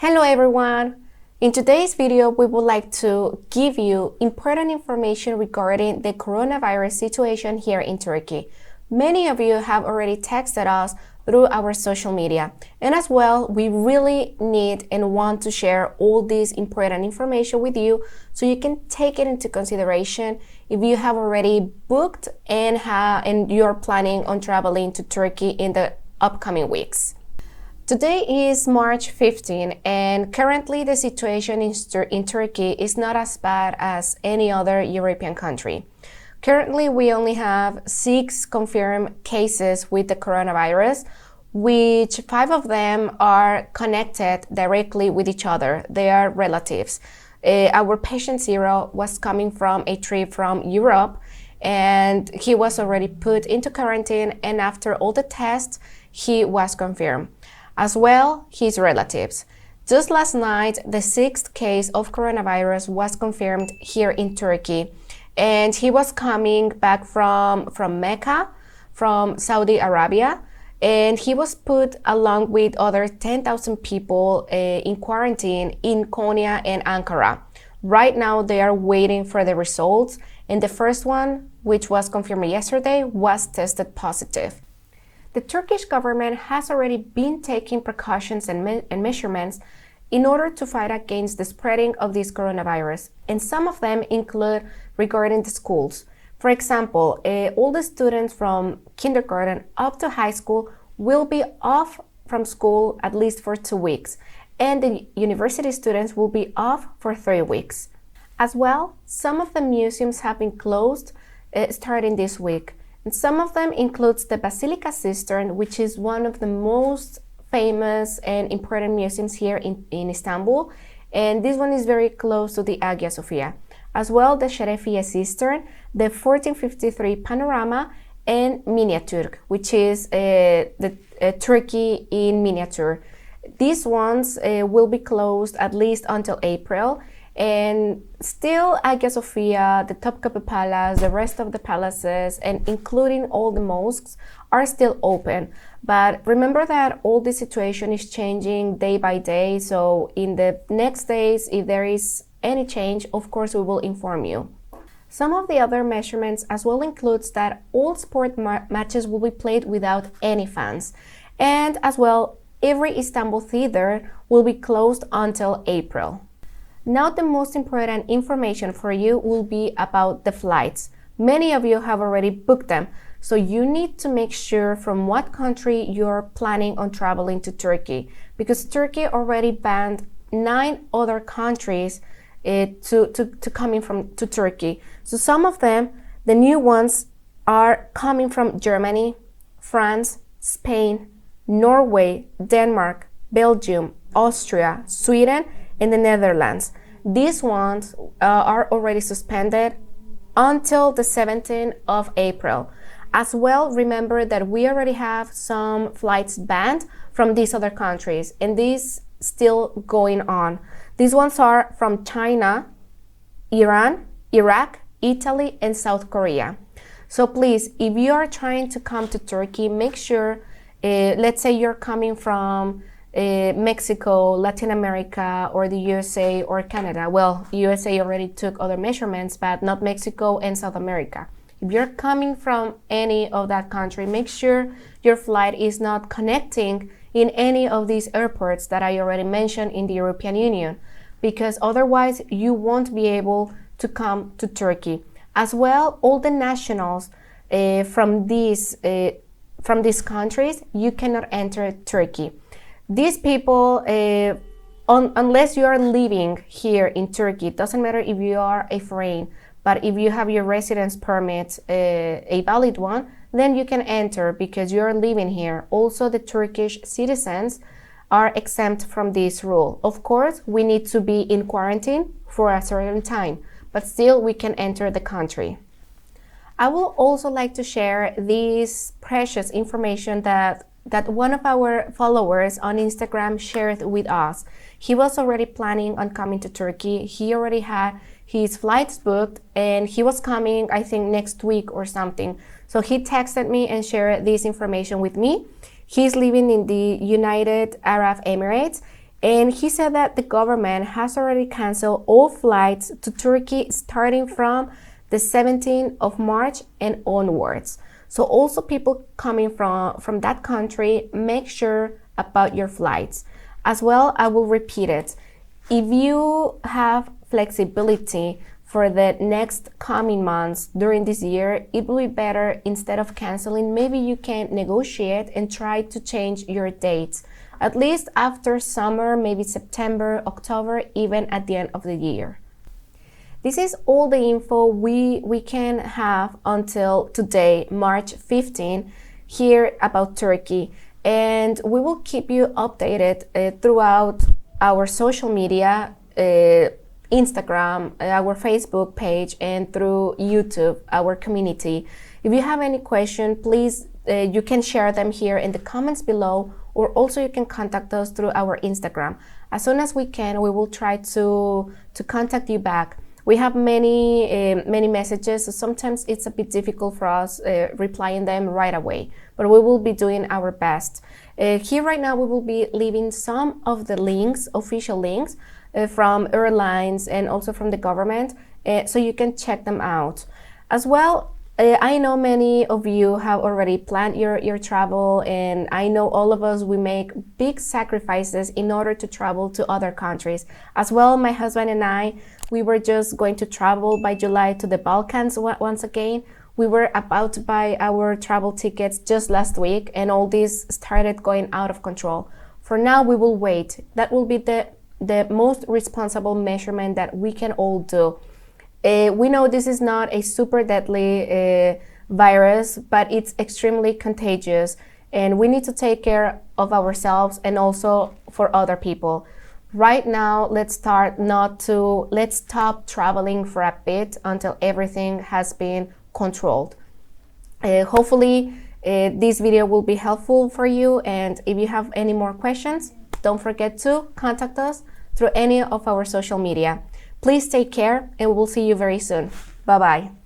Hello everyone! In today's video, we would like to give you important information regarding the coronavirus situation here in Turkey. Many of you have already texted us through our social media, and as well, we really need and want to share all this important information with you so you can take it into consideration if you have already booked and you're planning on traveling to Turkey in the upcoming weeks. Today is March 15 and currently the situation in Turkey is not as bad as any other European country. Currently we only have 6 confirmed cases with the coronavirus, which 5 of them are connected directly with each other. They are relatives. Our patient 0 was coming from a trip from Europe and he was already put into quarantine, and after all the tests he was confirmed. As well, his relatives. Just last night, the 6th case of coronavirus was confirmed here in Turkey, and he was coming back from Mecca, from Saudi Arabia, and he was put along with other 10,000 people in quarantine in Konya and Ankara. Right now, they are waiting for the results, and the first one, which was confirmed yesterday, was tested positive. The Turkish government has already been taking precautions and measurements in order to fight against the spreading of this coronavirus, and some of them include regarding the schools. For example, all the students from kindergarten up to high school will be off from school at least for 2 weeks, and the university students will be off for 3 weeks. As well, some of the museums have been closed starting this week. And some of them includes the Basilica Cistern, which is one of the most famous and important museums here in Istanbul. And this one is very close to the Hagia Sophia. As well, the Şerefiye Cistern, the 1453 Panorama, and Miniature, which is the Turkey in miniature. These ones will be closed at least until April. And still, Hagia Sophia, the Topkapi Palace, the rest of the palaces, and including all the mosques are still open. But remember that all the situation is changing day by day. So in the next days, if there is any change, of course, we will inform you. Some of the other measurements as well includes that all sport matches will be played without any fans. And as well, every Istanbul theater will be closed until April. Now the most important information for you will be about the flights. Many of you have already booked them, so you need to make sure from what country you're planning on traveling to Turkey, because Turkey already banned 9 other countries to coming to Turkey. So some of them, the new ones, are coming from Germany, France, Spain, Norway, Denmark, Belgium, Austria, Sweden, in the Netherlands. These ones are already suspended until the 17th of April. As well, remember that we already have some flights banned from these other countries, and these still going on. These ones are from China, Iran, Iraq, Italy, and South Korea. So please, if you are trying to come to Turkey, make sure, let's say you're coming from Mexico, Latin America, or the USA or Canada. Well, USA already took other measurements, but not Mexico and South America. If you're coming from any of that country, make sure your flight is not connecting in any of these airports that I already mentioned in the European Union, because otherwise you won't be able to come to Turkey. As well, all the nationals from these countries, you cannot enter Turkey. These people, unless you are living here in Turkey, it doesn't matter if you are a foreign, but if you have your residence permit, a valid one, then you can enter because you are living here. Also, the Turkish citizens are exempt from this rule. Of course, we need to be in quarantine for a certain time, but still we can enter the country. I will also like to share this precious information that one of our followers on Instagram shared with us. He was already planning on coming to Turkey. He already had his flights booked and he was coming, I think, next week or something. So he texted me and shared this information with me. He's living in the United Arab Emirates And he said that the government has already canceled all flights to Turkey starting from the 17th of March and onwards. So also people coming from that country, make sure about your flights. As well, I will repeat it. If you have flexibility for the next coming months during this year, it will be better instead of canceling. Maybe you can negotiate and try to change your dates, at least after summer, maybe September, October, even at the end of the year. This is all the info we can have until today, March 15, here about Turkey. And we will keep you updated throughout our social media, Instagram, our Facebook page, and through YouTube, our community. If you have any question, please, you can share them here in the comments below, or also you can contact us through our Instagram. As soon as we can, we will try to contact you back. We have many messages, so sometimes it's a bit difficult for us replying them right away, but we will be doing our best. Here right now, we will be leaving some of the links, official links, from airlines and also from the government, so you can check them out. As well, I know many of you have already planned your travel, and I know all of us, we make big sacrifices in order to travel to other countries. As well, my husband and I, we were just going to travel by July to the Balkans once again. We were about to buy our travel tickets just last week, and all this started going out of control. For now, we will wait. That will be the most responsible measurement that we can all do. We know this is not a super deadly virus, but it's extremely contagious, and we need to take care of ourselves and also for other people. Right now, let's stop traveling for a bit until everything has been controlled. Hopefully, this video will be helpful for you, and if you have any more questions, don't forget to contact us through any of our social media. Please take care, and we'll see you very soon. Bye-bye.